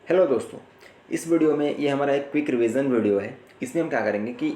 Hello दोस्तों, इस video में ये हमारा एक क्विक रिवीजन वीडियो है। इसमें हम क्या करेंगे कि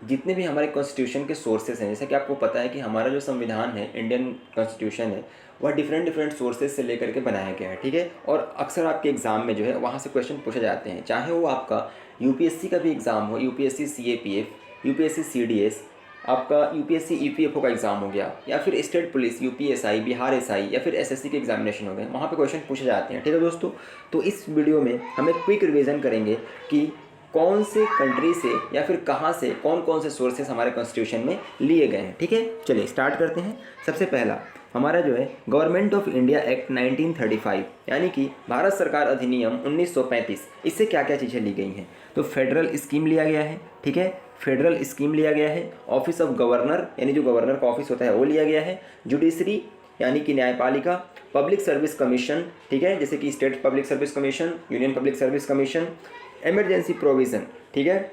जितने भी हमारे कॉन्स्टिट्यूशन के सोर्सेस हैं, जैसे कि आपको पता है कि हमारा जो संविधान है, इंडियन कॉन्स्टिट्यूशन है, वह डिफरेंट डिफरेंट सोर्सेज से लेकर के बनाया गया है। ठीक है। और अक्सर आपके एग्ज़ाम में जो है वहाँ से क्वेश्चन पूछे जाते हैं, चाहे वो आपका यूपीएससी का भी एग्ज़ाम हो, यूपीएससी सीएपीएफ, यूपीएससी सीडीएस, आपका यूपीएससी ईपीएफओ का एग्ज़ाम हो गया, या फिर state police UPSI, Bihar SI, या फिर एसएससी के एग्जामिनेशन हो गए, वहाँ पे क्वेश्चन पूछे जाते हैं। ठीक है दोस्तों, तो इस वीडियो में हम एक क्विक रिवीजन करेंगे कि कौन से कंट्री से या फिर कहाँ से कौन कौन से सोर्सेस हमारे कॉन्स्टिट्यूशन में लिए गए हैं। ठीक है, चलिए स्टार्ट करते हैं। सबसे पहला हमारा जो है गवर्नमेंट ऑफ इंडिया एक्ट 1935, यानी कि भारत सरकार अधिनियम 1935। इससे क्या क्या चीज़ें ली गई हैं? तो फेडरल स्कीम लिया गया है। ठीक है, फेडरल स्कीम लिया गया है। ऑफिस ऑफ गवर्नर, यानी जो गवर्नर का ऑफिस होता है वो लिया गया है। जुडिशरी, यानी कि न्यायपालिका। पब्लिक सर्विस कमीशन, ठीक है, जैसे कि state public service commission, union public service commission. Emergency provision, ठीक है,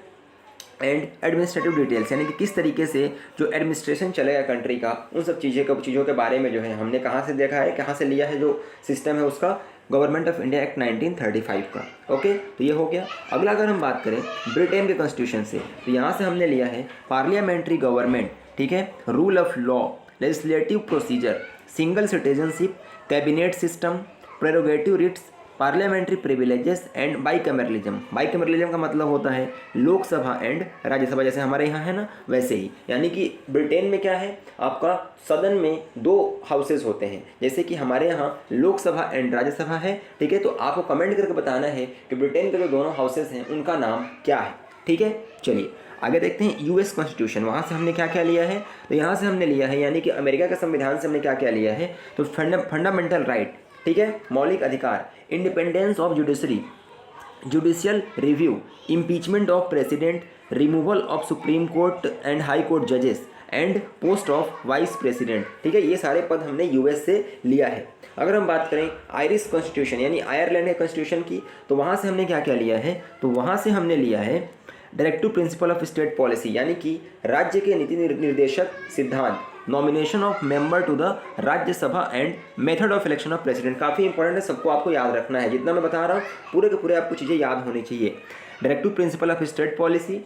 एंड एडमिनिस्ट्रेटिव डिटेल्स, यानी कि किस तरीके से जो एडमिनिस्ट्रेशन चलेगा कंट्री का, उन सब चीज़ों के बारे में जो है हमने कहाँ से देखा है, कहाँ से लिया है जो सिस्टम है उसका, गवर्नमेंट ऑफ इंडिया एक्ट 1935 का। ओके, तो ये हो गया। अगला अगर हम बात करें ब्रिटेन के कॉन्स्टिट्यूशन से, तो यहाँ से हमने लिया है पार्लियामेंट्री गवर्नमेंट, ठीक है, rule of law, legislative procedure, single citizenship, cabinet system, prerogative writs, parliamentary privileges and bicameralism. Bicameralism का मतलब होता है लोकसभा एंड राज्यसभा, जैसे हमारे यहाँ है ना, वैसे ही। यानी कि ब्रिटेन में क्या है, आपका सदन में दो हाउसेज होते हैं, जैसे कि हमारे यहाँ लोकसभा एंड राज्यसभा है। ठीक है, तो आपको कमेंट करके बताना है कि ब्रिटेन के जो दोनों हाउसेज हैं उनका नाम क्या है। ठीक है, चलिए आगे देखते हैं यूएस कॉन्स्टिट्यूशन। वहाँ से हमने क्या क्या लिया है, तो यहाँ से हमने लिया है, यानी कि अमेरिका के संविधान से हमने क्या क्या लिया है, तो फंडामेंटल राइट, ठीक है, मौलिक अधिकार, independence of judiciary, judicial review, impeachment of president, removal of supreme court and high court जजेस and post of vice president. ठीक है, ये सारे पद हमने यूएस से लिया है। अगर हम बात करें आयरिश कॉन्स्टिट्यूशन, यानी आयरलैंड के कॉन्स्टिट्यूशन की, तो वहाँ से हमने क्या क्या लिया है, तो वहाँ से हमने लिया है directive principle of state policy, यानी कि राज्य के नीति निर्देशक सिद्धांत, nomination of member to the Rajya Sabha and method of election of president. काफ़ी इंपॉर्टेंट है, सबको आपको याद रखना है, जितना मैं बता रहा हूँ पूरे के पूरे आपको चीज़ें याद होनी चाहिए। Directive principle of state policy,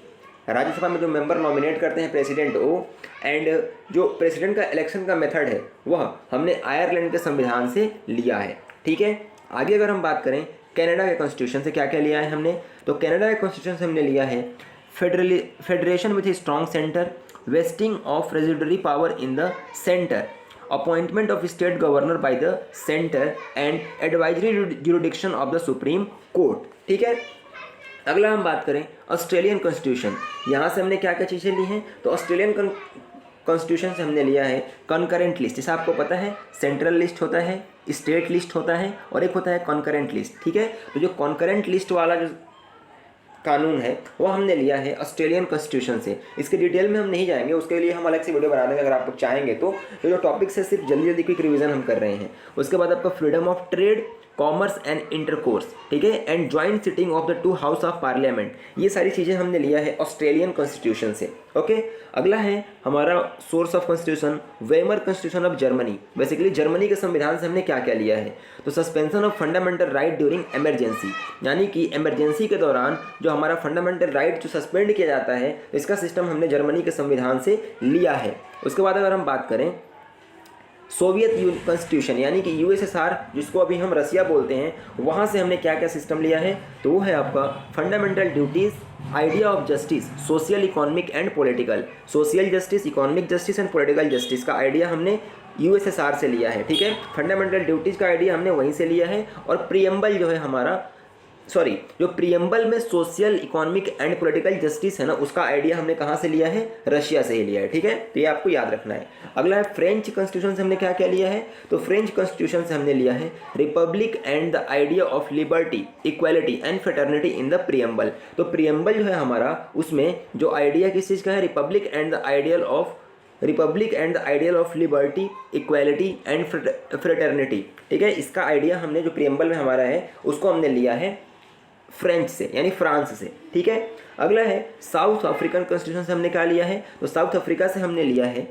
Rajya Sabha में जो मेंबर नॉमिनेट करते हैं प्रेसिडेंट वो, एंड जो प्रेसिडेंट का इलेक्शन का मेथड है वह हमने आयरलैंड के संविधान से लिया है। ठीक है, आगे अगर हम बात करें कनाडा के कॉन्स्टिट्यूशन से क्या क्या लिया है हमने, तो कनाडा के कॉन्स्टिट्यूशन से हमने लिया है federation with a strong centre, wasting of residuary power in the centre, appointment of state governor by the centre and advisory jurisdiction of the supreme court. ठीक है, अगला हम बात करें ऑस्ट्रेलियन कॉन्स्टिट्यूशन। यहाँ से हमने क्या क्या चीज़ें ली हैं, तो ऑस्ट्रेलियन कॉन्स्टिट्यूशन से हमने लिया है कॉन्करेंट लिस्ट। जैसे आपको पता है सेंट्रल लिस्ट होता है, स्टेट लिस्ट होता है, और एक होता है कॉन्करेंट लिस्ट। ठीक है, तो जो कॉन्करेंट लिस्ट वाला जो कानून है वो हमने लिया है ऑस्ट्रेलियन कॉन्स्टिट्यूशन से। इसके डिटेल में हम नहीं जाएंगे, उसके लिए हम अलग से वीडियो बना देंगे अगर आप लोग चाहेंगे तो। जो टॉपिक्स है सिर्फ जल्दी जल्दी क्विक रिवीजन हम कर रहे हैं। उसके बाद आपका freedom of trade, commerce and intercourse, ठीक है, and joint sitting of the two house of parliament, ये सारी चीज़ें हमने लिया है ऑस्ट्रेलियन कॉन्स्टिट्यूशन से। ओके, अगला है हमारा source of constitution Weimar constitution of Germany. Basically Germany के संविधान से हमने क्या क्या लिया है, तो suspension of fundamental right during emergency, यानी कि इमरजेंसी के दौरान जो हमारा फंडामेंटल राइट जो सस्पेंड किया जाता है, इसका सिस्टम हमने जर्मनी के संविधान से लिया है। उसके बाद अगर हम बात करें सोवियत कॉन्स्टिट्यूशन, यानी कि यूएसएसआर, जिसको अभी हम रसिया बोलते हैं, वहाँ से हमने क्या क्या सिस्टम लिया है, तो वो है आपका fundamental duties, idea of justice, social, economic and political, social justice, economic justice and political justice का आइडिया हमने यूएसएसआर से लिया है। ठीक है, फंडामेंटल ड्यूटीज़ का आइडिया हमने वहीं से लिया है, और प्रियम्बल जो है हमारा, जो प्रियम्बल में social, economic and political justice है ना, उसका आइडिया हमने कहाँ से लिया है, रशिया से ही लिया है। ठीक है, तो ये आपको याद रखना है। अगला है फ्रेंच कॉन्स्टिट्यूशन से हमने क्या क्या लिया है, तो फ्रेंच कॉन्स्टिट्यूशन से हमने लिया है Republic and the idea of liberty, equality and fraternity in the preamble. तो प्रियम्बल जो है हमारा, उसमें जो आइडिया किस चीज़ का है, Republic and the ideal of liberty, equality and fraternity. ठीक है, इसका आइडिया हमने जो प्रियम्बल में हमारा है उसको हमने लिया है फ्रेंच से, यानी फ्रांस से। ठीक है, अगला है साउथ अफ्रीकन कॉन्स्टिट्यूशन से हमने क्या लिया है, तो साउथ अफ्रीका से हमने लिया है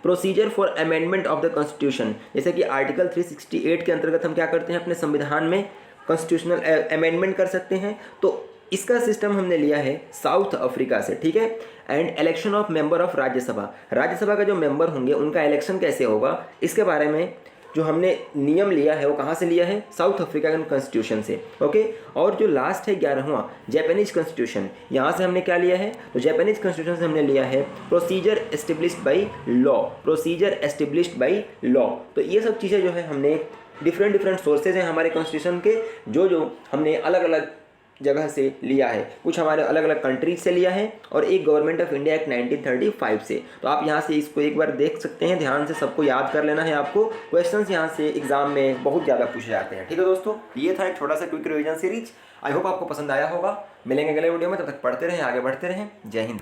procedure for amendment of the constitution. जैसे कि आर्टिकल 368 के अंतर्गत हम क्या करते हैं, अपने संविधान में कॉन्स्टिट्यूशनल अमेंडमेंट कर सकते हैं। तो इसका सिस्टम हमने लिया है साउथ अफ्रीका से, ठीक है। And election of member of Rajya Sabha, Rajya Sabha का जो मेंबर होंगे उनका इलेक्शन कैसे होगा, इसके बारे में जो हमने नियम लिया है वो कहाँ से लिया है, साउथ अफ्रीका कॉन्स्टिट्यूशन से, ओके। और जो लास्ट है 11वां जैपनीज कॉन्स्टिट्यूशन, यहाँ से हमने क्या लिया है, तो जैपनीज कॉन्स्टिट्यूशन से हमने लिया है procedure established by law, procedure established by law. तो ये सब चीज़ें जो है हमने डिफरेंट सोर्सेज हैं हमारे कॉन्स्टिट्यूशन के, जो हमने अलग अलग जगह से लिया है, कुछ हमारे अलग अलग कंट्रीज से लिया है और एक गवर्नमेंट ऑफ इंडिया एक्ट 1935 से। तो आप यहाँ से इसको एक बार देख सकते हैं, ध्यान से सबको याद कर लेना है आपको, क्वेश्चंस यहाँ से एग्जाम में बहुत ज़्यादा पूछे जाते हैं, ठीक है दोस्तों। ये था एक छोटा सा quick revision series, I hope आपको पसंद आया होगा। मिलेंगे अगले वीडियो में, तब तक पढ़ते रहें, आगे बढ़ते रहें। जय हिंद।